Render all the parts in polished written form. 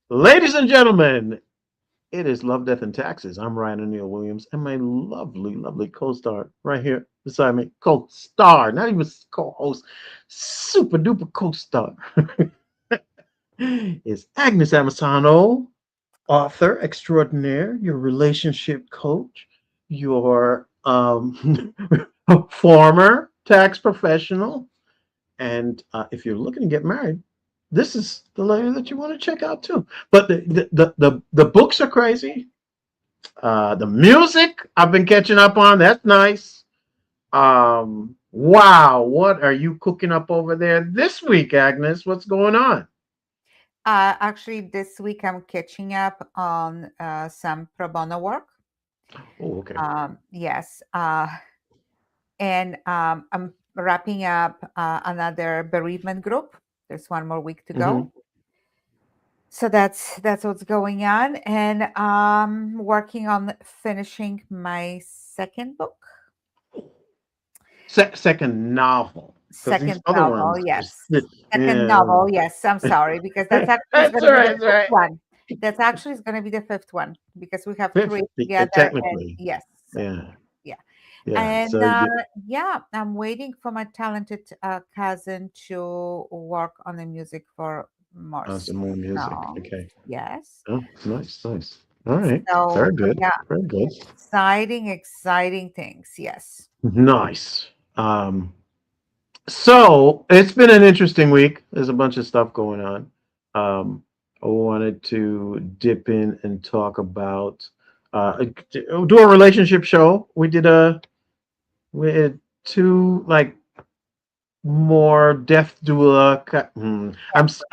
Ladies and gentlemen, it is Love, Death, and Taxes. I'm Ryan O'Neal Williams, and my lovely, lovely co-star right here beside me, co-star, not even co-host, super duper co-star, is Agnes Amisano, author extraordinaire, your relationship coach, your former tax professional, and if you're looking to get married, this is the lady that you want to check out too. But the books are crazy. The music I've been catching up on. That's nice. Wow, what are you cooking up over there this week, Agnes? What's going on? Actually, this week I'm catching up on some pro bono work. Oh, okay. Yes, and I'm wrapping up another bereavement group. There's one more week to Hmm. go. So that's what's going on, and working on finishing my second book. Second novel, because these Second other novel, ones are yes. Second yeah. novel, yes. I'm sorry because that's actually is That's going all to be the right. That's all fifth right. one. That's actually is going to be the fifth one because we have Fifth, three together, and technically. yes, Yeah. yeah. Yeah. And So you, yeah, I'm waiting for my talented cousin to work on the music for more some more music. songs. Okay. Yes. Oh, nice, nice. All right. So Very good. yeah, Very good. exciting things. Yes. Nice. So it's been an interesting week. There's a bunch of stuff going on. Um, I wanted to dip in and talk about do a relationship show. We had two like more death doula.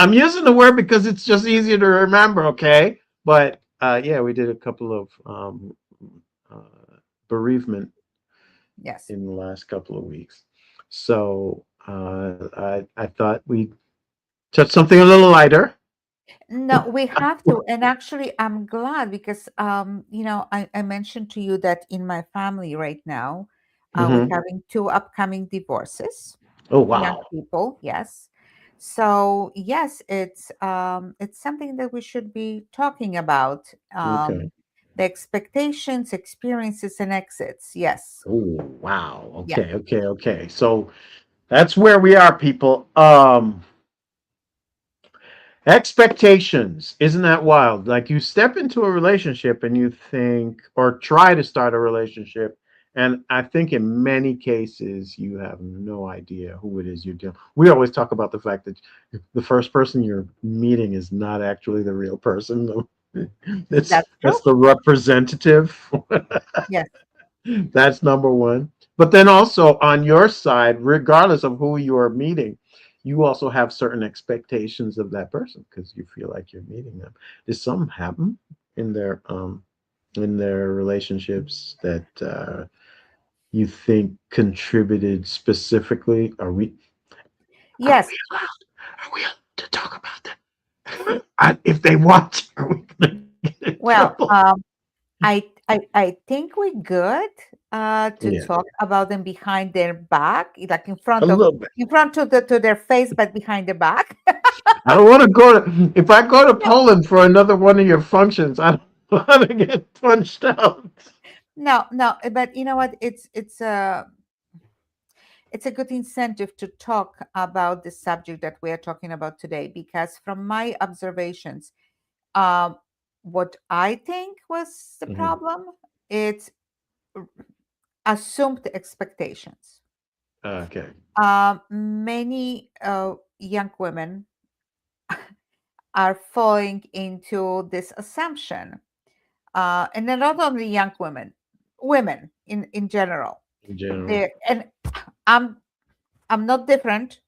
I'm using the word because it's just easier to remember. Okay, but yeah, we did a couple of uh, bereavement Yes. in the last couple of weeks. So I thought we'd touch something a little lighter. No, we have to. And actually, I'm glad because, I mentioned to you that in my family right now, we're Hmm. having two upcoming divorces, Oh young wow. people. Yes. So yes, it's something that we should be talking about. Okay. The expectations, experiences, and exits. Yes. Oh wow. Yeah. Okay. Okay. Okay. So that's where we are, people. Expectations. Isn't that wild? Like you step into a relationship and you think, or try to start a relationship, and I think in many cases you have no idea who it is you're dealing. We always talk about the fact that the first person you're meeting is not actually the real person. That's That's true. the representative. Yes. That's number one. But then also on your side, regardless of who you are meeting, you also have certain expectations of that person because you feel like you're meeting them. Did something happen in their relationships that you think contributed specifically? Are Yes. we allowed? Are we allowed to talk about that? If they want, are we gonna get in trouble? Well, I think we're good to Yeah, talk about them behind their back, like a little bit. in front to their face, but behind the back. I don't want to go to. If I go to Poland for another one of your functions, I don't want to get punched out. No, no, but you know what? It's a good incentive to talk about the subject that we are talking about today because from my observations, um, what I think was the Mhm. problem, it's assumed expectations. Okay. Many young women are falling into this assumption, and then not only young women, women in general. In general. And I'm I'm not different.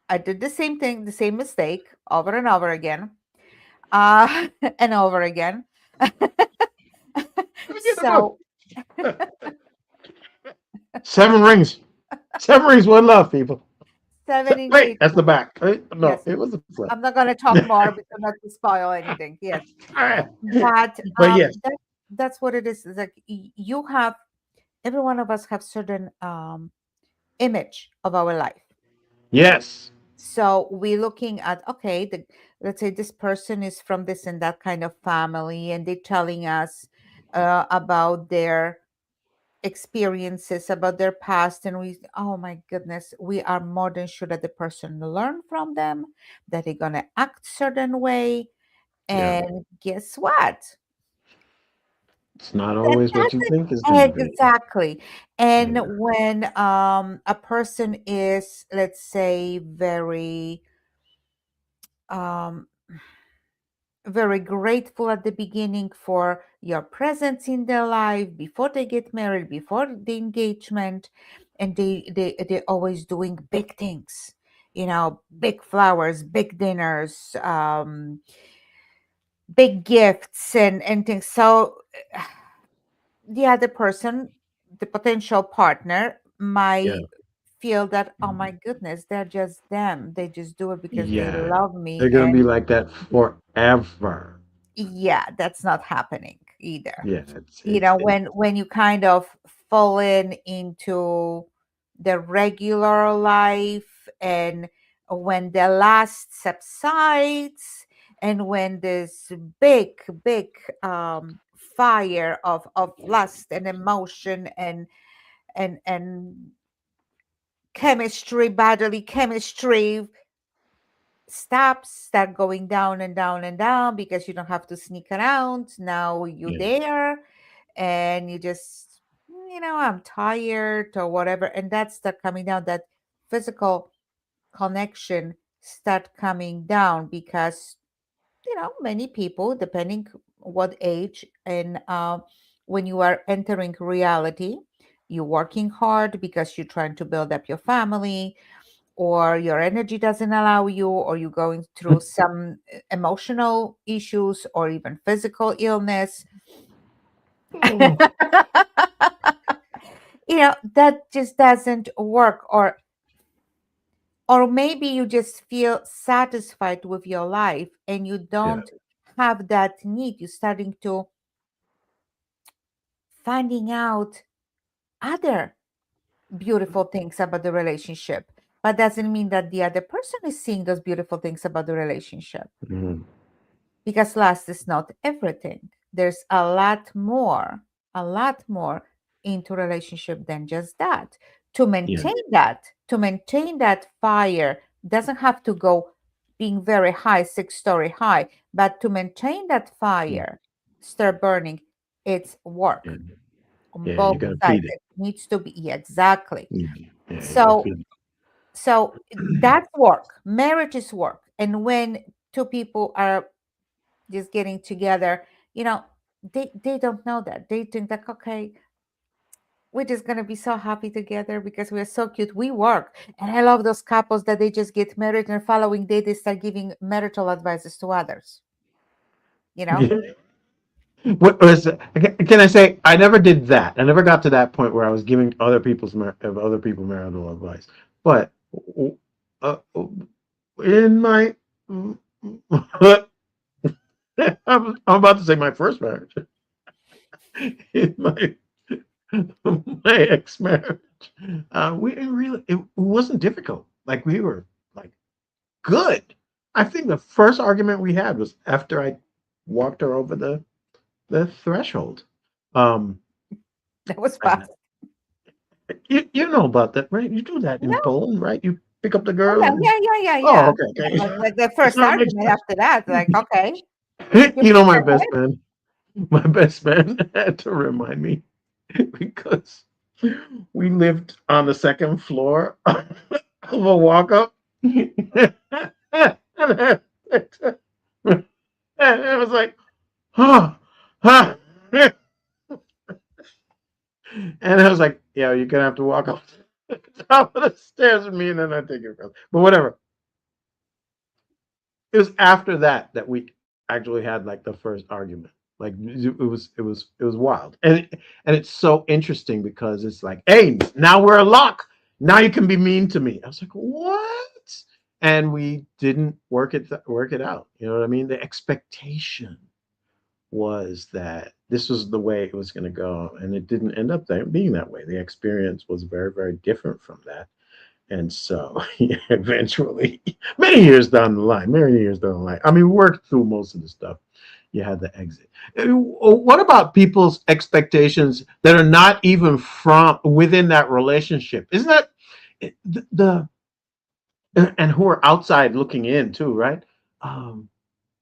I did the same thing, the same mistake over and over again, and over again. Let me get the book. So Seven rings. Seven rings. One love, people. seven Wait, indeed. that's the back. Wait, no, Yes, it was the front. I'm not going to talk more because not to spoil anything. Yes, but But yes. that's what it is. It's like you have every one of us have certain image of our life. Yes. So we're looking at, okay, let's say this person is from this and that kind of family, and they're telling us about their experiences, about their past, and we, oh my goodness, we are more than sure that the person learn from them, that they're gonna act certain way, Yeah. and guess what? It's not That always what you think it's going to doesn't be. exactly. Yeah. And when a person is, let's say, um very grateful at the beginning for your presence in their life before they get married, before the engagement, and they're always doing big things, big flowers, big dinners, big gifts, and things. So the other person, the potential partner, Yeah. might feel that, oh my goodness, they're just them, they just do it because they Yeah. love They're me. going to be And like that forever. yeah, that's not happening either. Yeah. It's When you kind of fall into the regular life, and when the last subsides, and when this big big fire of lust and emotion and chemistry, bodily chemistry, stops, start going down and down and down, because you don't have to sneak around, now you yeah. there, and you just, I'm tired or whatever, and that's start coming down, that physical connection start coming down, because many people, depending what age, and when you are entering reality, you're working hard because you're trying to build up your family, or your energy doesn't allow you, or you're going through some emotional issues, or even physical illness. Oh, That just doesn't work, or maybe you just feel satisfied with your life, and you yeah. don't have that need. You're starting to finding out other beautiful things about the relationship, but doesn't mean that the other person is seeing those beautiful things about the relationship, Mhm. because lust is not everything. There's a lot more into relationship than just that. Yeah. To maintain that fire, doesn't have to go being very high, 6-story high, but to maintain that Yeah. fire, start burning, it's Yeah. work on Yeah. You both got to sides. feed it. It needs to be, yeah, exactly. Yeah. Yeah. You got to So feed that's work. Marriage is work. And when two people are just getting together, you know, they don't know that. They think that, okay, we're just gonna be so happy together because we're so cute. We work. And I love those couples that they just get married and following day they start giving marital advices to others, you know? it. What was? Can I say? I never did that. I never got to that point where I was giving other people marital advice. But uh, in my, I'm about to say my first marriage. In my ex marriage, we didn't really. It wasn't difficult. Like we were like good. I think the first argument we had was after I walked her over the threshold. Um, That was and fast. you know about that, right? You do that in No. Poland, right? You pick up the Oh girl yeah, and yeah, yeah, yeah, oh, yeah. okay, Yeah, okay. like the first So it makes argument after that, like, sense. okay, you You know, pick your head. my best man had to remind me because we lived on the second floor of a walk up. And it was like, huh, huh. And I was like, yeah, you're gonna have to walk up the top of the stairs with me, and then I take your girl. But whatever. It was after that we actually had like the first argument. Like it was wild, and it's so interesting because it's like, hey, now we're a lock. Now you can be mean to me. I was like, what? And we didn't work it out. You know what I mean? The expectation was that this was the way it was going to go, and it didn't end up being that way. The experience was very, very different from that, And so eventually, many years down the line, I mean, we worked through most of the stuff. You had the exit. What about people's expectations that are not even from within that relationship? Isn't that the and who are outside looking in too, right? Um,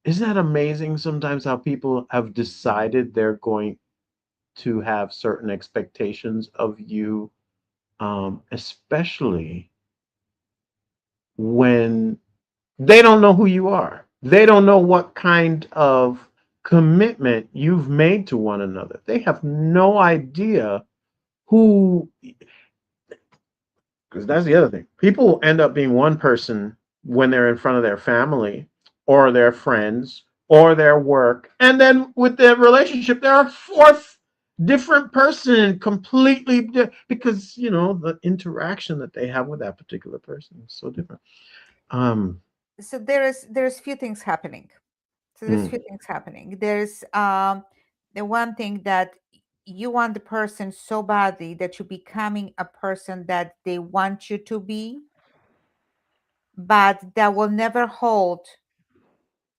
isn't that amazing sometimes how people have decided they're going to have certain expectations of you, especially when they don't know who you are. They don't know what kind of commitment you've made to one another. They have no idea who, because that's the other thing. People end up being one person when they're in front of their family or their friends or their work. And then with their relationship, they're a fourth different person completely because the interaction that they have with that particular person is so different. um So there's few things happening. So there's mm, few things happening. There's the one thing that you want the person so badly that you're becoming a person that they want you to be, but that will never hold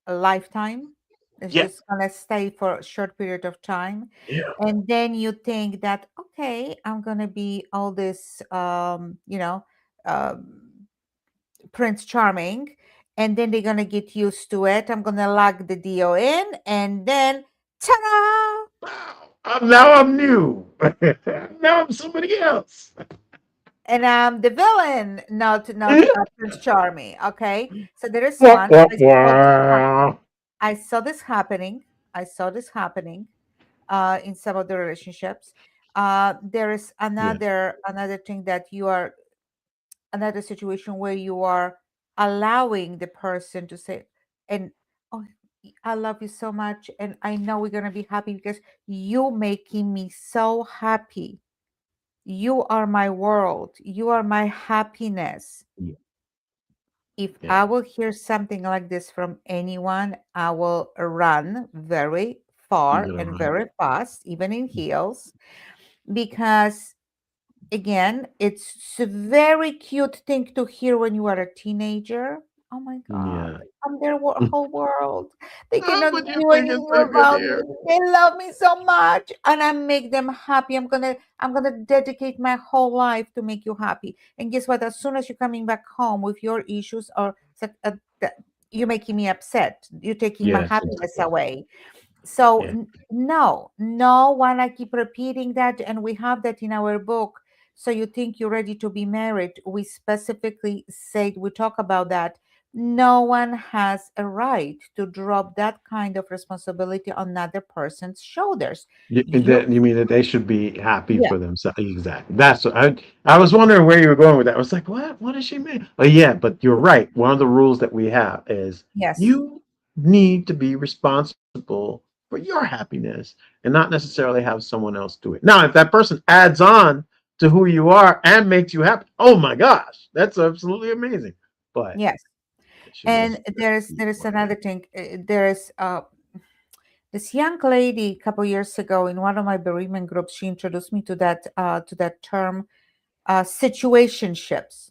a lifetime. It's yeah, just gonna stay for a short period of time. yeah, And then you think that, okay, I'm gonna be all this um Prince Charming, and then they're gonna get used to it. I'm gonna log the deal in, and then ta-da! wow. Now I'm new. Now I'm somebody else. And I'm the villain, not Prince Charming. Okay, so there is Wah, one. wah, wah. I saw this happening. I saw this happening in some of the relationships. There is Yeah, another thing that you are another situation where you are allowing the person to say, and oh, I love you so much, and I know we're gonna be happy because you making me so happy. You are my world. You are my happiness. yeah, If yeah. I will hear something like this from anyone, I will run very You're far gonna and run. very fast, even in heels, because again, it's a very cute thing to hear when you are a teenager. Oh my God, Yeah. I'm their whole world. They Oh, cannot but you do think it's anything so good without here. me. They love me so much, and I make them happy. I'm gonna dedicate my whole life to make you happy. And guess what? As soon as you're coming back home with your issues or you're making me upset, you're taking my Yes, happiness exactly. away. So Yeah, no, no one. I keep repeating that, and we have that in our book. So you think you're ready to be married? We specifically said we talk about that. No one has a right to drop that kind of responsibility on another person's shoulders. You, you mean that they should be happy yeah, for themselves? Exactly. That's what I was wondering where you were going with that. I was like, what? What does she mean? Oh, yeah, but you're right. One of the rules that we have is yes, you need to be responsible for your happiness and not necessarily have someone else do it. Now, if that person adds on to who you are and makes you happy, oh my gosh, that's absolutely amazing. But yes. it should And necessarily there's be there is one of them. another thing. There is this young lady a couple years ago in one of my bereavement groups. She introduced me to that term, situationships.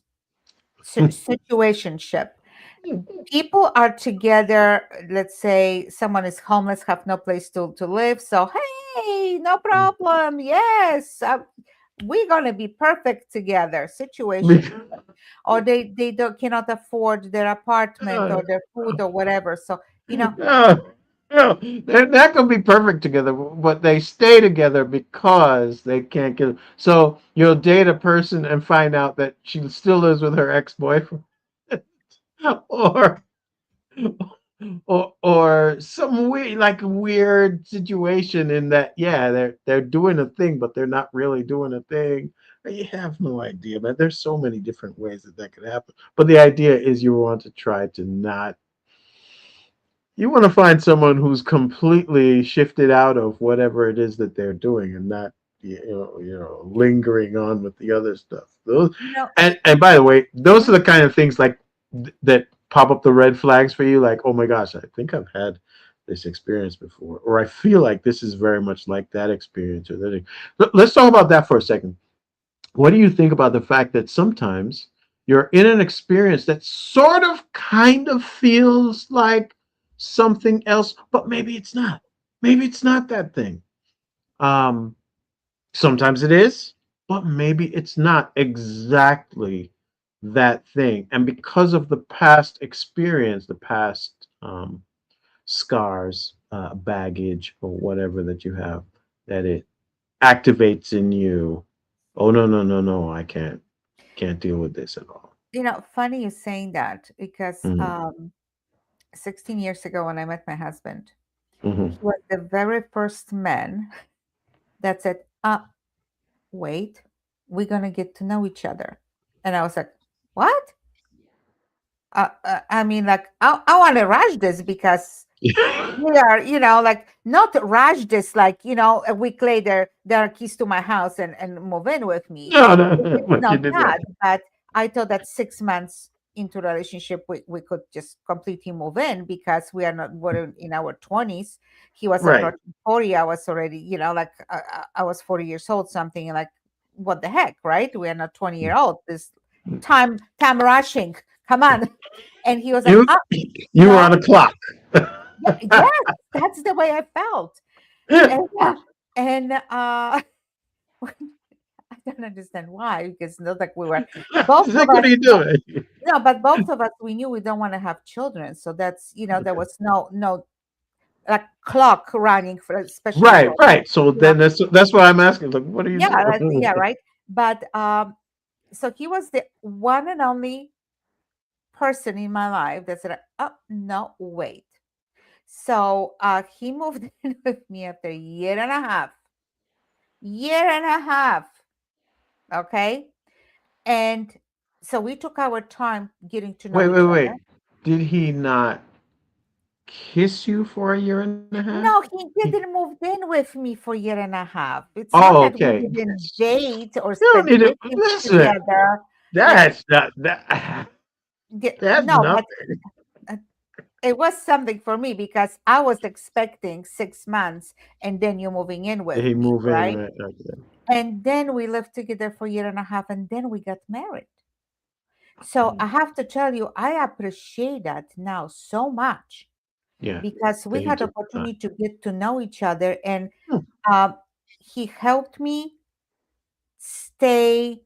Situationship. People are together. Let's say someone is homeless, have no place to live. So hey, no problem. Yes, we're gonna be perfect together. Situation. Or they don't cannot afford their apartment or their food or whatever. So you know, No, no, they're not going to be perfect together, but they stay together because they can't get. So you'll date a person and find out that she still lives with her ex-boyfriend, or or some weird, like a weird situation in that, yeah, they're doing a thing, but they're not really doing a thing. You have no idea, man. There's so many different ways that that could happen. But the idea is you want to try to not you want to find someone who's completely shifted out of whatever it is that they're doing and not lingering on with the other stuff. Those you know, and by the way, those are mhm. the kind of things like that pop up the red flags for you, like, oh my gosh, I think I've had this experience before, or I feel like this is very much like that experience or that. Let's talk about that for a second. What do you think about the fact that sometimes you're in an experience that sort of kind of feels like something else, but maybe it's not. Maybe it's not that thing. Um, Sometimes it is, but maybe it's not exactly that thing. And because of the past experience, the past scars, baggage, or whatever that you have, that it activates in you. Oh no, no, no, no! I can't deal with this at all. Funny you saying that because Hmm. 16 years ago when I met my husband, Hmm. he was the very first man that said, wait, we're going to get to know each other. And I was like, what? I mean, like, I want to rush this because we are, like not rush this, like, a week later, there are keys to my house and move in with me. No, no, It's but you not did that. that, but I thought that 6 months into the relationship, we could just completely move in because we're in our 20s. He was Right. approaching 40. I was already, like, I was 40 years old, something like, what the heck, right? We are not 20-year-old. This time rushing. Come on. And he was like, You you were no, on a clock. yeah, yes, that's the way I felt. And and I don't understand why, because not like we were both She's of like, what us, are you doing? but both of us, we knew we don't want to have children. So that's, there Okay. was no like clock running for, especially Right, for, right. So you know, then that's why I'm asking. Like, what are you yeah, doing? yeah, right. But so he was the one and only person in my life that said, oh no, wait. So he moved in with me after a year and a half. Year and a half. Okay. And so we took our time getting to know Wait, wait, each other. wait. Did he not kiss you for a year and a half? No, he He, didn't move in with me for a year and a half. It's not oh, that we okay. didn't date or You don't spend need to weekends listen. together. Like, That's not that. That's no, but nothing. uh, it was something for me because I was expecting 6 months and then you moving in Did with he me, move in? right? Right. Okay. And then we lived together for a year and a half and then we got married. So I Mm. have to tell you, I appreciate that now so much Yeah. because That we he had took the time. opportunity to get to know each other, and Hmm. um, he helped me stay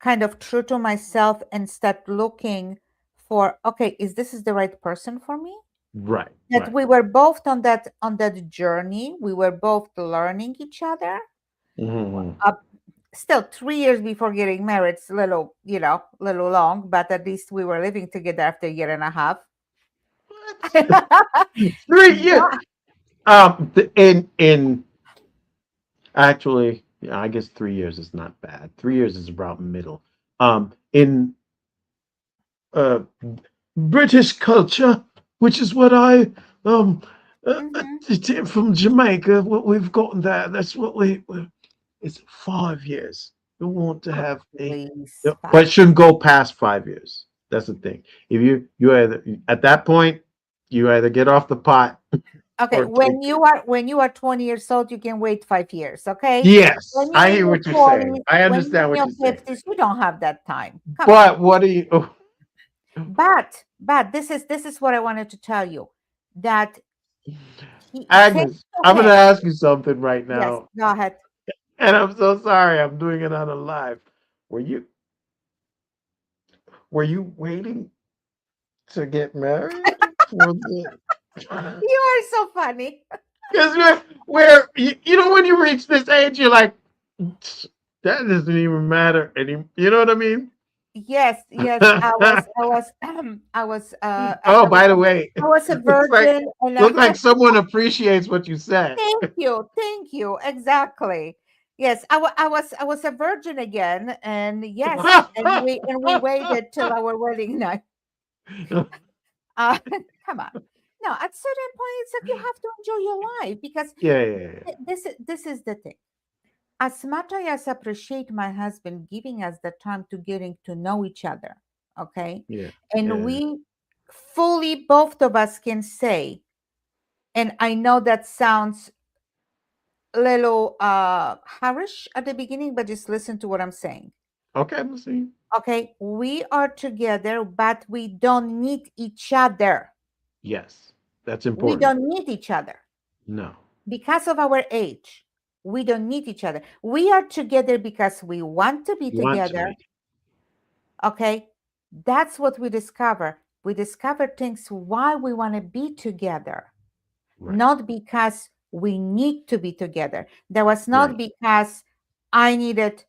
kind of true to myself and start looking for, okay, is the right person for me? Right. That Right. we were both on that journey. We were both learning each other. Hmm. Uh, Still 3 years before getting married, it's a little, little long, but at least we were living together after a year and a half. What? 3 years. But In actually, yeah, I guess 3 years is not bad. 3 years is about middle. In uh, British culture, which is what I um mhm. from Jamaica, what we've gotten there. That's what it's 5 years. We want to Oh, have please, but it 5 years. shouldn't go past 5 years. That's the thing. If you either at that point you either get off the pot Okay, or take when you are 20 years old, you can wait 5 years. Okay, Yes, when you're I in hear your what you're saying. 40s, I when you're understand in what your you're saying. 50s, you don't have that time. Come on. But what do you, But this is what I wanted to tell you, that thanks Agnes? to I'm going him. to ask you something right Yes, now, go ahead. and I'm so sorry. I'm doing it on a live. Were you were you waiting to get married for the? You are so funny. Because you know when you reach this age, you're like, that doesn't even matter any. You know what I mean? Yes, yes, I was, Oh, by the way, I was a looks like virgin, and look like someone appreciates what you said. thank you, exactly. Yes, I was a virgin again, and yes, and we waited till our wedding night. Come on, no, at certain point, it's like you have to enjoy your life because Yeah, yeah, yeah. this is the thing. As much as I appreciate my husband giving us the time to getting to know each other, okay, Yeah, and yeah. we fully both of us can say, and I know that sounds a little harsh at the beginning, but just listen to what I'm saying. Okay, I'm listening. Okay, we are together, but we don't need each other. Yes, that's We important. don't need each other No, because of our age. We don't need each other. We are together because we want to be want to together. be. Okay, that's what we discover. We discover things why we want to be together, Right, not because we need to be together. That was not right, because I needed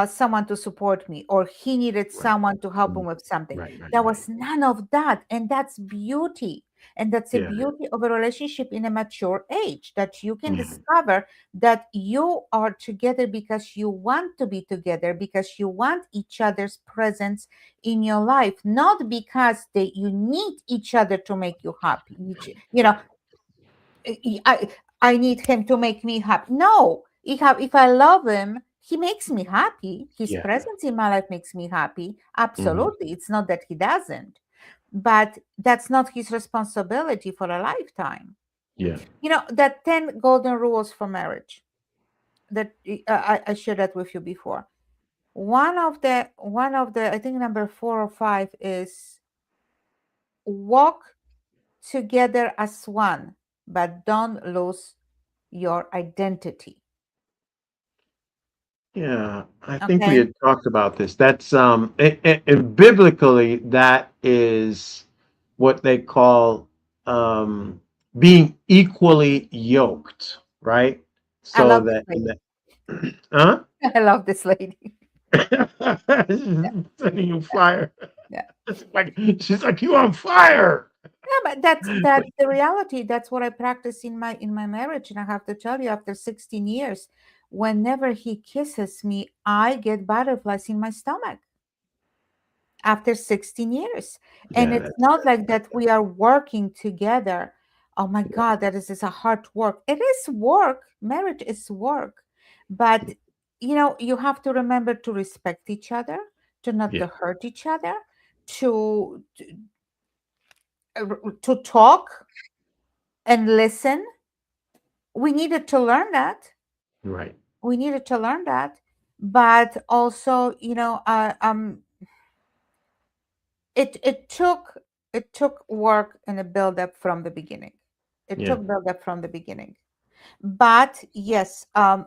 someone to support me or he needed right. someone to help him Mm, with something. right, right, There right. was none of that. And that's beauty. And that's the Yeah. beauty of a relationship in a mature age, that you can Mhm. discover that you are together because you want to be together, because you want each other's presence in your life, not because you need each other to make you happy. You know, Right, I I need him to make me happy. No, if I love him, he makes me happy. His yeah. presence in my life makes me happy. Hmm. Absolutely. It's not that he doesn't, but that's not his responsibility for a lifetime. Yeah, That 10 golden rules for marriage that I shared that with you before. One of the, I think number 4 or 5 is walk together as one, but don't lose your identity. yeah. I think we Okay. had talked about this. That's and biblically that is what they call um being equally yoked, right? I So love this that in lady. that, huh? I love this lady. Yeah, Setting you fire. yeah. It's like she's like you on fire. Yeah, but that's the reality. That's what I practice in my marriage. And I have to tell you, after 16 years, whenever he kisses me, I get butterflies in my stomach after 16 years. And Yeah, it's not like that's that we are working together. Oh my yeah, God, that is a hard work. It is work. Marriage is work. But you have to remember to respect each other, to not yeah, to hurt each other, to talk and listen. We needed to learn that. right. We needed to learn that. But also, it took work and a build up from the beginning. It Yeah, took build up from the beginning. But yes, I'm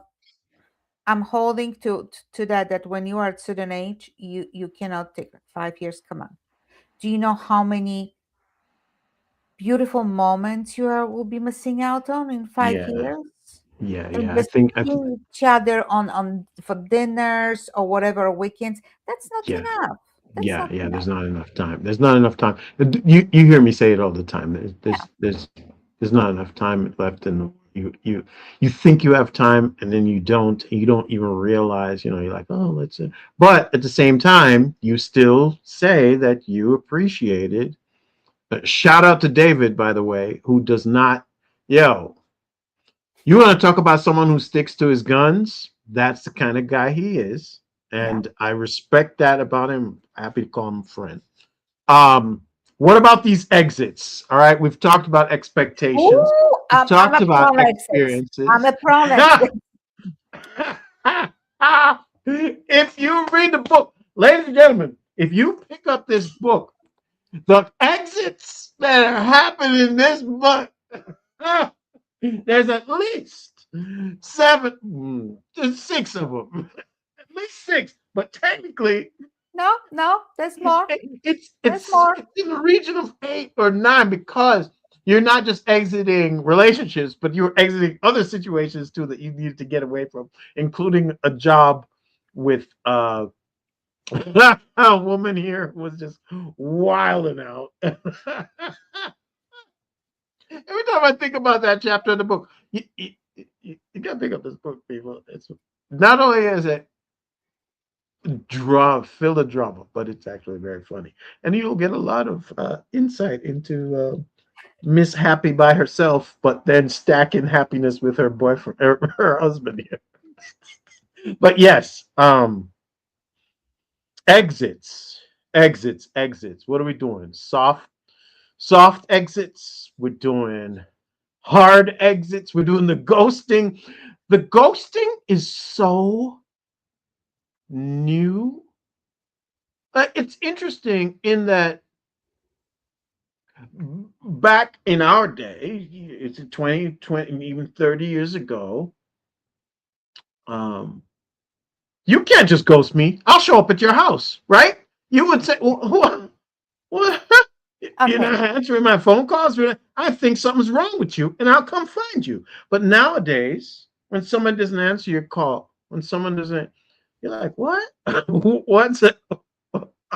holding to that when you are at certain age, you cannot take 5 years. Come on. Do you know how many beautiful moments will be missing out on in five yeah, years? yeah, And yeah. just I think seeing each other on for dinners or whatever weekends. That's not yeah. enough. That's Yeah, not yeah, there's enough. not enough time. There's not enough time. You hear me say it all the time. Yeah. There's not enough time left in the you think you have time and then you don't, and you don't even realize, you're like, oh, let's but at the same time, you still say that you appreciate it. Shout out to David, by the way, who does not, yo, you want to talk about someone who sticks to his guns? That's the kind of guy he is. Yeah. And I respect that about him. Happy to call him friend. Um, what about these exits? All right, we've talked about expectations. Ooh, We've I'm talked a about pro Lexus. I'm experiences. a pro Lexus. If you read the book, ladies and gentlemen, if you pick up this book, the exits that are happening in this book, there's at least seven, there's six of them, at least six. But technically, No, no, there's more. it's There's it's more. it's in the region of 8 or 9 because you're not just exiting relationships, but you're exiting other situations too that you needed to get away from, including a job with a woman here who was just wilding out. Every time I think about that chapter of the book, you gotta pick up this book, people. It's not only is it filled with drama, but it's actually very funny, and you'll get a lot of insight into Miss Happy by herself, but then stacking happiness with her boyfriend, her husband here. But yes, exits. What are we doing? Soft exits. We're doing hard exits. We're doing the ghosting. The ghosting is so new It's interesting in that back in our day, it's 20, 20, even 30 years ago, um, you can't just ghost me. I'll show up at your house, right? You would say, what? You're Okay. not answering my phone calls? I think something's wrong with you, and I'll come find you. But nowadays, when someone doesn't answer your call, when someone doesn't, you're like, what? What's it?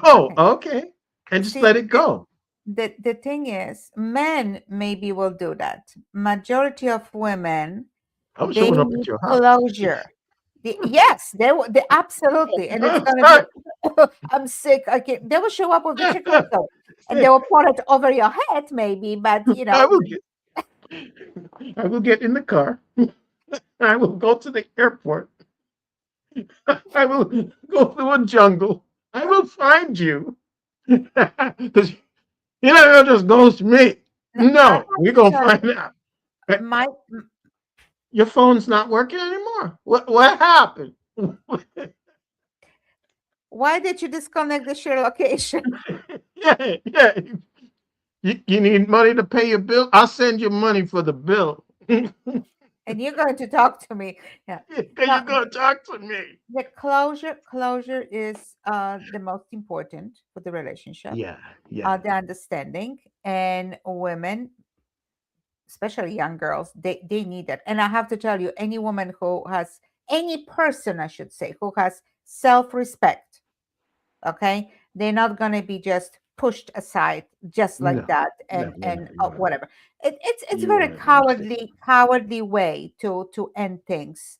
Oh, Okay. okay. And just See, let it go. the thing is, men maybe will do that. Majority of women, I'm they showing up at need your house. closure. Yes, they absolutely, and it's gonna be, Sorry. I'm sick. I can They will show up with the chicken soup, and they will pour it over your head, maybe. But I will get I will get in the car. I will go to the airport. I will go through a jungle. I will find you. Because you're not gonna just ghost me. I No, have we're to gonna tell find you, out. Uh, my Your phone's not working anymore. What happened? why did you disconnect the share location? Yeah, yeah. You need money to pay your bill? I'll send you money for the bill. And you're going to talk to me. Yeah. Because No, you're gonna talk to me. the closure is the most important for the relationship. Yeah, yeah. The understanding, and women, especially young girls, they need that. And I have to tell you, any woman who has, any person, I should say, who has self-respect, okay, they're not going to be just pushed aside just like No, that, no, and no, no. You want to whatever. It's you very want to understand. cowardly way to end things,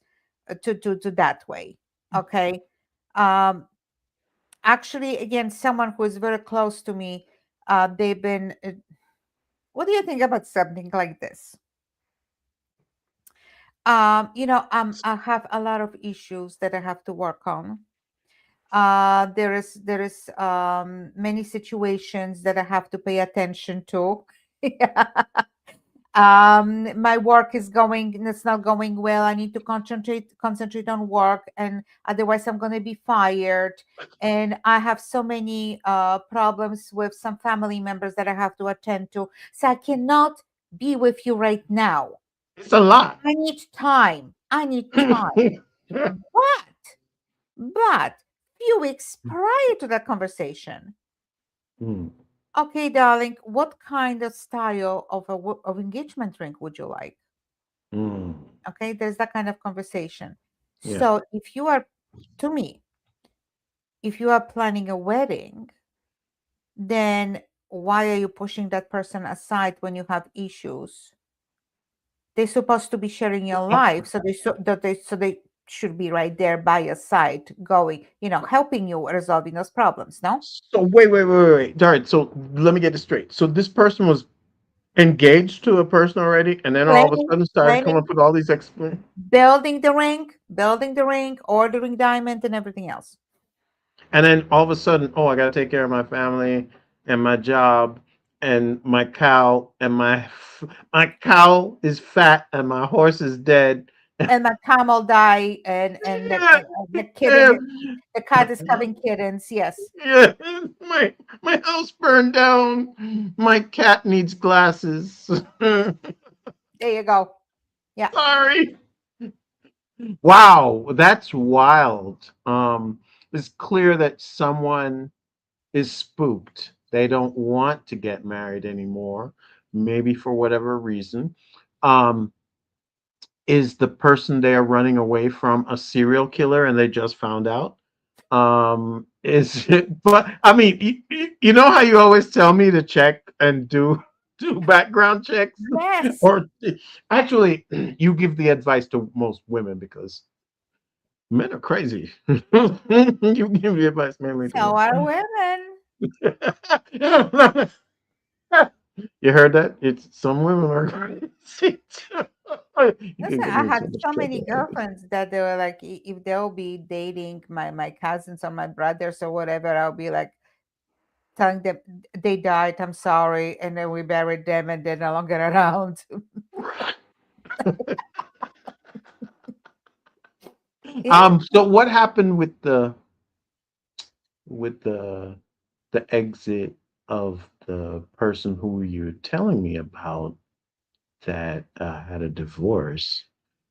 to that way, okay. um Actually, again, someone who is very close to me, they've been what do you think about something like this? I have a lot of issues that I have to work on. There is many situations that I have to pay attention to. Yeah. My work is going it's not going well. I need to concentrate on work, and otherwise I'm going to be fired. And I have so many problems with some family members that I have to attend to, so I cannot be with you right now. It's a lot. I need time. But few weeks prior to that conversation, Mm, okay, darling, what kind of style of of engagement ring would you like? mm, Okay, there's that kind of conversation. yeah. So if you are, to me, if you are planning a wedding, then why are you pushing that person aside when you have issues? They're supposed to be sharing your Oh, life, so they should be right there by your side, going, helping you resolving those problems. No, so wait. All right. So let me get this straight. So this person was engaged to a person already, and then all of a planning, sudden started coming planning, up with all these explanations. building the ring, ordering diamond, and everything else. And then all of a sudden, oh, I got to take care of my family and my job and my cow and my cow is fat and my horse is dead. And my camel die, and Yeah, the kitten, yeah, the cat is having kittens. Yes, yeah. My house burned down. My cat needs glasses. there you go. Yeah. Sorry. Wow, that's wild. It's clear that someone is spooked. They don't want to get married anymore, maybe for whatever reason. Um, is the person they are running away from a serial killer and they just found out? Is it, but I mean, you know how you always tell me to check and do background checks, Yes. or actually, you give the advice to most women because men are crazy. You give the advice mainly to So women. are women. You heard that? It's some women are crazy too. You Listen, can get I me in had so much so many trouble. girlfriends that they were like, if they'll be dating my cousins or my brothers or whatever, I'll be like telling them they died. I'm sorry, and then we buried them, and they're no longer around. Yeah. So what happened with with the exit of the person who you're telling me about that had a divorce,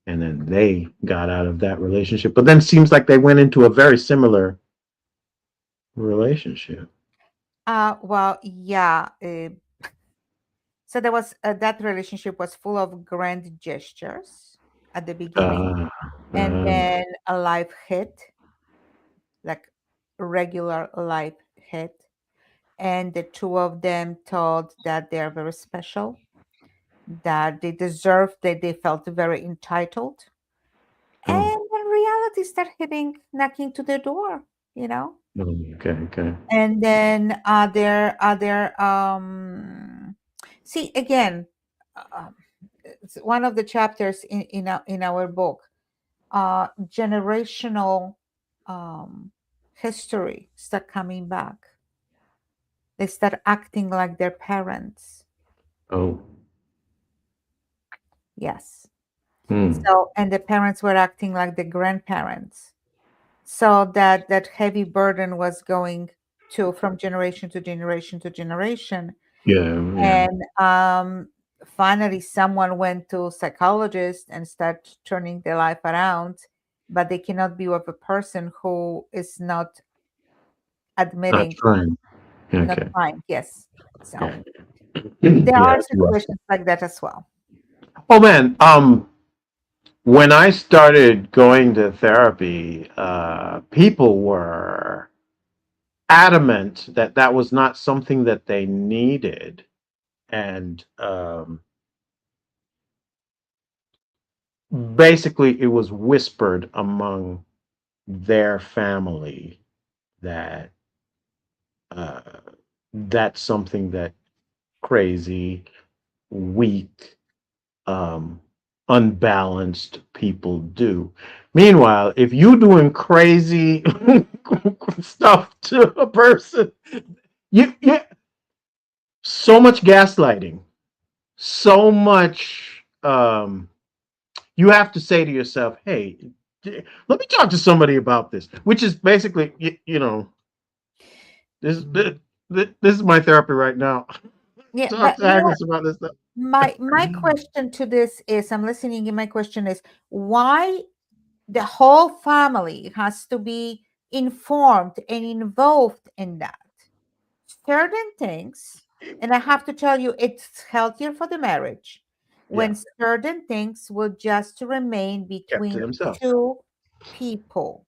and then they got out of that relationship, but then seems like they went into a very similar relationship. Well, yeah. So there was that relationship was full of grand gestures at the beginning, Uh, and uh, then a life hit, like regular life hit, and the two of them thought that they're very special, that they deserved, that they felt very entitled, oh, and then reality started hitting, knocking to the door, you know. okay, okay. And then other see again, um, it's one of the chapters in our book, generational um, history start coming back. They start acting like their parents. Oh, Yes. hmm. So, and the parents were acting like the grandparents. So that heavy burden was going to from generation to generation to generation. Yeah, yeah. And finally someone went to psychologist and start turning their life around, but they cannot be with a person who is not Not admitting, trying. not Okay. trying. Yes. So Okay. there Yeah, are that's rough. situations like that as well. Oh man, when I started going to therapy, people were adamant that that was not something that they needed, and basically it was whispered among their family that uh, that's something that crazy, weak, um, unbalanced people do. Meanwhile, if you doing crazy stuff to a person, you so much gaslighting, so much. You have to say to yourself, "Hey, let me talk to somebody about this," which is basically, you know, this this is my therapy right now. Yeah, Talk but to you know what? Agnes about this stuff. My question to this is, I'm listening, and my question is, why the whole family has to be informed and involved in that? Certain things, and I have to tell you, it's healthier for the marriage Yeah, when certain things will just remain kept to between himself. two people.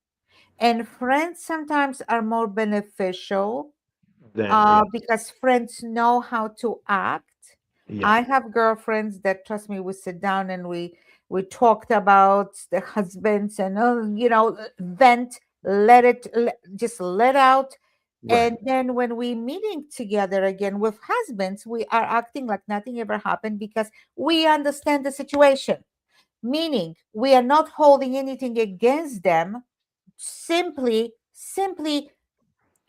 And friends sometimes are more beneficial Then yes, because friends know how to act. yeah, I have girlfriends that, trust me, we sit down and we talked about the husbands and vent, just let out. right. And then when we meeting together again with husbands, we are acting like nothing ever happened because we understand the situation. Meaning, we are not holding anything against them. Simply,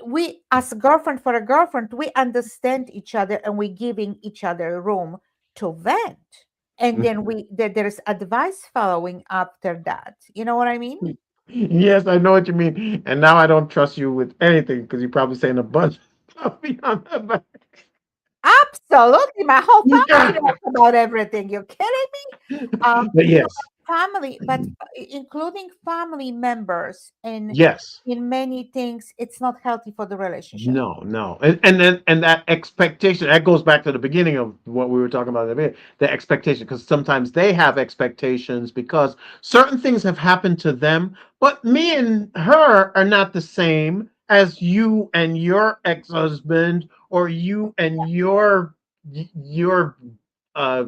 we as girlfriend for a girlfriend, we understand each other and we giving each other room to vent. And then there's advice following after that. You know what I mean? Yes, I know what you mean. And now I don't trust you with anything because you're probably saying a bunch of stuff behind my back. Absolutely. My whole family Yeah. knows about everything. You're kidding me? But So yes, family, but including family members yes. in many things, it's not healthy for the relationship. No, no, and then and that expectation that goes back to the beginning of what we were talking about. The expectation, because sometimes they have expectations because certain things have happened to them, but me and her are not the same as you and your ex-husband, or you and your uh,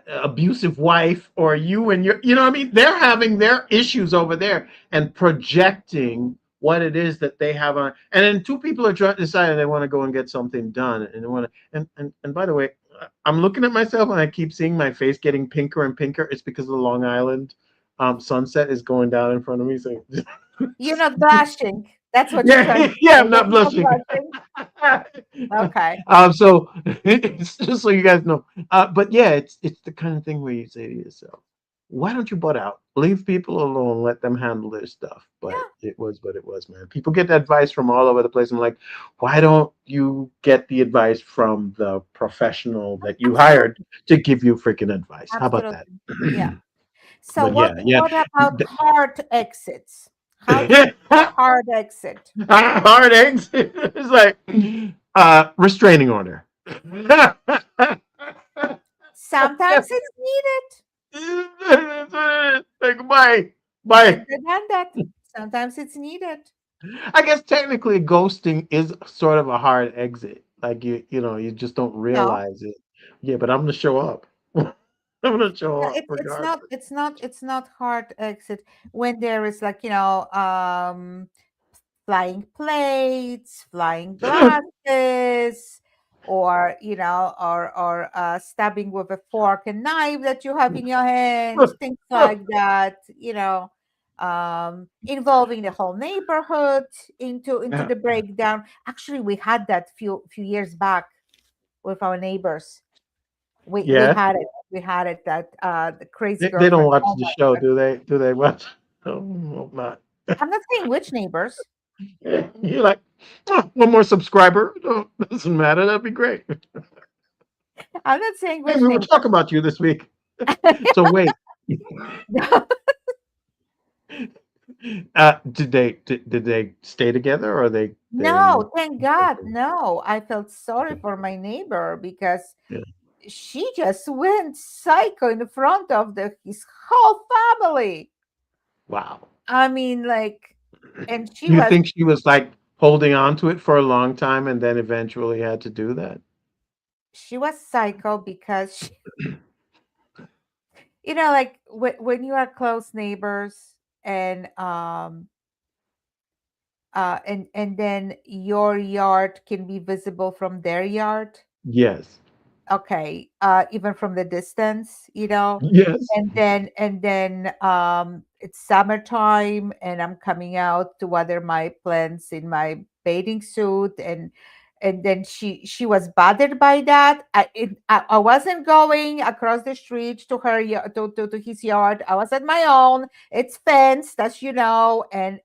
abusive wife, or you and your, you know what I mean? They're having their issues over there and projecting what it is that they have on. And then two people are deciding they want to go and get something done. And they want to, and by the way, I'm looking at myself and I keep seeing my face getting pinker and pinker. It's because the Long Island sunset is going down in front of me. So You're not blushing. That's what you're trying yeah, to yeah, say. I'm You're not not blushing. blushing. Okay. So it's just so you guys know. But yeah, it's the kind of thing where you say to yourself, why don't you butt out? Leave people alone, let them handle their stuff. But Yeah, it was what it was, man. People get advice from all over the place. I'm like, why don't you get the advice from the professional that you hired absolutely, to give you freaking advice? How about that? absolutely. Yeah. So But yeah, yeah. what about hard exits? How do you do a hard exit? Hard eggs. It's like restraining order. Sometimes it's needed. Like bye, Been bye. there, done that. Sometimes it's needed. I guess technically ghosting is sort of a hard exit. Like you just don't No, realize it. Yeah, but I'm gonna show up. I'm gonna show no, up regardless. it's not hard exit when there is like, flying plates, flying glasses, or stabbing with a fork and knife that you have in your hand, things like that. Involving the whole neighborhood into the breakdown. Actually, we had that few years back with our neighbors. We Yeah, had it. We had it that the crazy they don't girlfriend. watch Oh the my show, God. do they? Do they watch? Oh, hope not. I'm not saying which neighbors. You're like, "Oh, one more subscriber. No, doesn't matter. That'd be great. I'm not saying Hey, which we were neighbors. talking about you this week. So wait, did they stay together or they No, thank God. No, I felt sorry for my neighbor because yeah. she just went psycho in front of his whole family. Wow. I mean, like, and You think she was like holding on to it for a long time and then eventually had to do that? she was psycho because like when you are close neighbors and and then your yard can be visible from their yard. Yes. Okay, even from the distance, Yes. and then it's summertime and I'm coming out to water my plants in my bathing suit, and then she was bothered by that. I wasn't going across the street to to his yard. I was at my own. It's fenced, as you know, and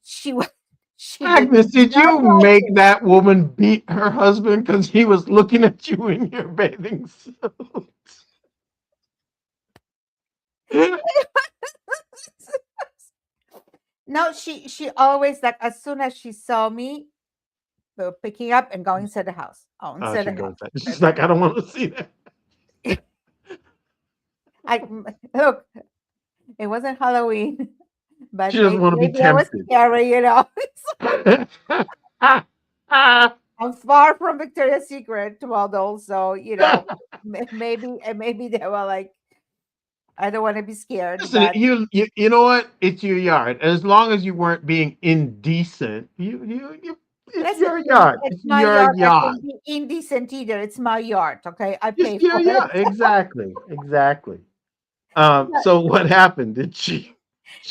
she was she did Agnes, did not you like make it. that woman beat her husband because he was looking at you in your bathing suit? No, she always, like, as soon as she saw me, picking up and going inside the house. Oh, Oh, inside she the house. goes that. She's Inside like, I don't want to see that. the look. It wasn't Halloween, but She doesn't want to be maybe I was tempted. scary. I'm far from Victoria's Secret model, so maybe they were like, I don't want to be scared, Listen, but you know what? It's your yard. As long as you weren't being indecent, it's listen, your yard. it's It's my your yard. I yard. can be indecent either. It's my yard. Okay, I It's pay your for it. yard. Exactly. Exactly. No, So what happened? Did she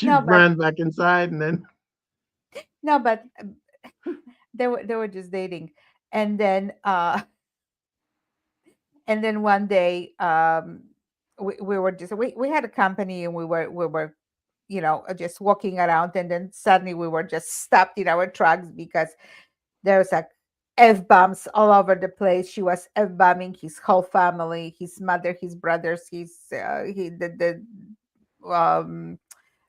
no, but ran back inside and then no, but they were just dating, and then one day, we were just we had a company, and we were just walking around, and then suddenly we were just stopped in our tracks because there was like f bombs all over the place. She was f bombing his whole family, his mother, his brothers, his he the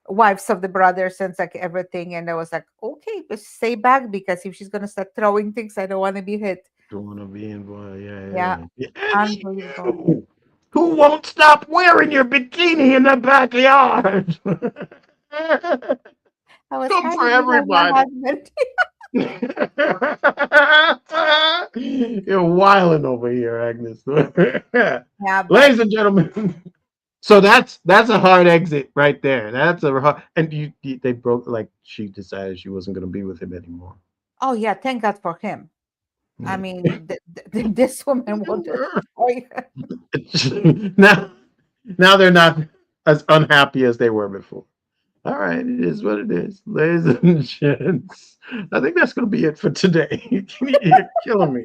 wives of the brothers, and like everything. And I was like, okay, just stay back, because if she's gonna start throwing things, I don't want to be hit. don't want to be involved? Yeah, Yeah, yeah, yeah. And unbelievable. you, who won't stop wearing your bikini in the backyard? I was Come for hiding behind my everybody. husband. You're wilding over here, Agnes. Yeah, but Ladies and gentlemen. So that's a hard exit right there. That's a hard, and they broke, like she decided she wasn't going to be with him anymore. oh yeah, thank God for him. I Hmm. mean, this woman will destroy her. now now they're not as unhappy as they were before. All right, it is what it is, ladies and gents. I think that's going to be it for today. You're killing me.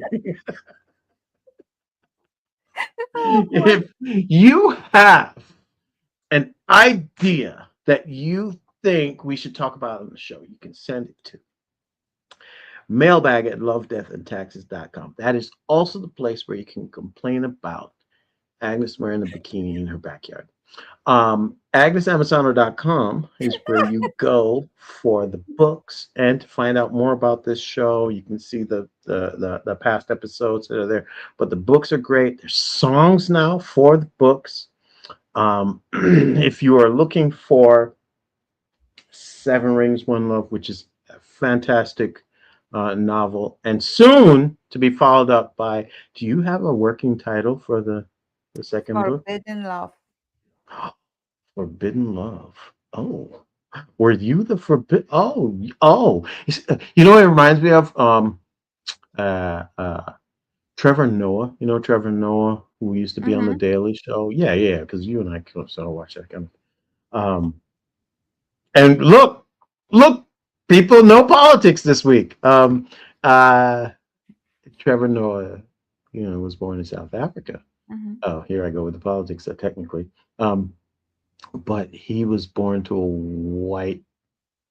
Oh boy. If you have idea that you think we should talk about on the show, you can send it to mailbag at lovedeathandtaxes.com. That is also the place where you can complain about Agnes wearing a bikini in her backyard. AgnesAmisano.com is where you go for the books and to find out more about this show. You can see the past episodes that are there, but the books are great. There's songs now for the books. If you are looking for Seven Rings, One Love, which is a fantastic novel, and soon to be followed up by. Do you have a working title for the second book? Forbidden Love. Forbidden Love. Oh, were you the forbid? Oh. You know what it reminds me of? Uh, uh, Trevor Noah. You know Trevor Noah, who used to be on the Mm-hmm. Daily Show. Yeah, yeah. Because you and I sort of watch that kind of. And look, people know politics this week. Uh, Trevor Noah, was born in South Africa. Mm-hmm. Oh, here I go with the politics, technically. Um, but he was born to a white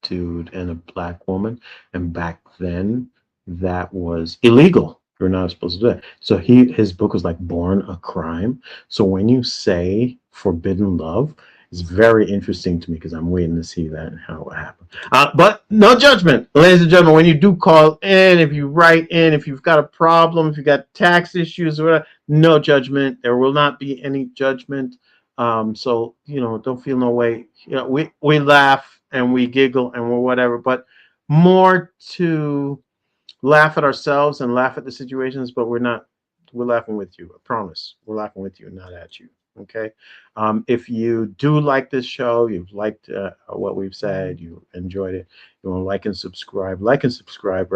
dude and a black woman, and back then that was illegal. You're not supposed to do that. So his book was like Born a Crime. So when you say Forbidden Love, it's very interesting to me because I'm waiting to see that and how it happens. But no judgment, ladies and gentlemen. When you do call in, if you write in, if you've got a problem, if you've got tax issues or whatever, no judgment. There will not be any judgment. So don't feel no way. We laugh and we giggle and we're whatever, but more to laugh at ourselves and laugh at the situations, but we're laughing with you. I promise. We're laughing with you, not at you. Okay. If you do like this show, you've liked what we've said, you enjoyed it, you want to like and subscribe right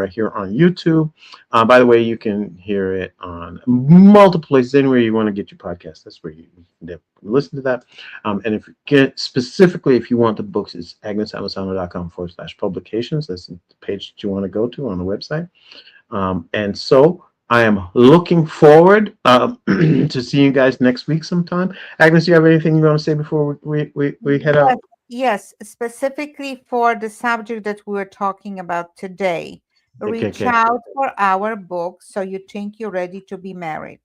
here on YouTube. By the way, you can hear it on multiple places, anywhere you want to get your podcast. That's where you can listen to that. And if you get specifically, if you want the books, it's agnesamisano.com/publications. That's the page that you want to go to on the website. And so I am looking forward to seeing you guys next week sometime. Agnes, do you have anything you want to say before we head Yes, out? yes, specifically for the subject that we're talking about today. Okay, Reach okay. out for our book, So You Think You're Ready to Be Married.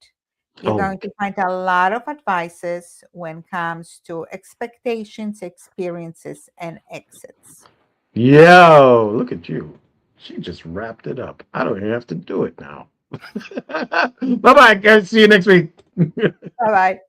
You're Oh, going to find a lot of advices when it comes to expectations, experiences, and exits. yo, look at you. She just wrapped it up. I don't even have to do it now. Bye bye, guys. See you next week. Bye bye.